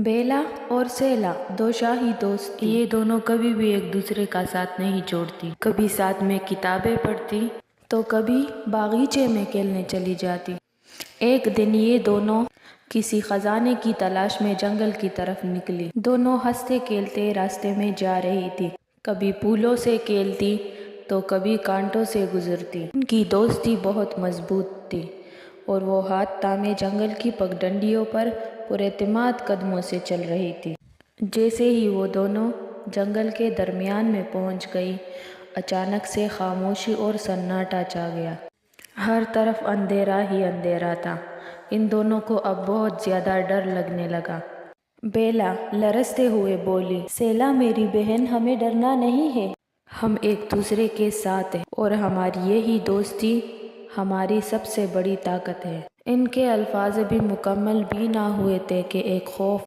بیلا اور سیلا دو شاہی دوست تھی۔ یہ دونوں کبھی بھی ایک دوسرے کا ساتھ نہیں چھوڑتی، کبھی ساتھ میں کتابیں پڑھتی تو کبھی باغیچے میں کھیلنے چلی جاتی۔ ایک دن یہ دونوں کسی خزانے کی تلاش میں جنگل کی طرف نکلی۔ دونوں ہنستے کھیلتے راستے میں جا رہی تھی، کبھی پھولوں سے کھیلتی تو کبھی کانٹوں سے گزرتی۔ ان کی دوستی بہت مضبوط تھی اور وہ ہاتھ تھامے جنگل کی پگڈنڈیوں پر پراعتماد قدموں سے چل رہی تھی۔ جیسے ہی وہ دونوں جنگل کے درمیان میں پہنچ گئی، اچانک سے خاموشی اور سناٹا چھا گیا۔ ہر طرف اندھیرا ہی اندھیرا تھا۔ ان دونوں کو اب بہت زیادہ ڈر لگنے لگا۔ بیلا لرزتے ہوئے بولی، سیلا میری بہن، ہمیں ڈرنا نہیں ہے۔ ہم ایک دوسرے کے ساتھ ہیں اور ہماری یہی دوستی ہماری سب سے بڑی طاقت ہے۔ ان کے الفاظ ابھی مکمل بھی نہ ہوئے تھے کہ ایک خوف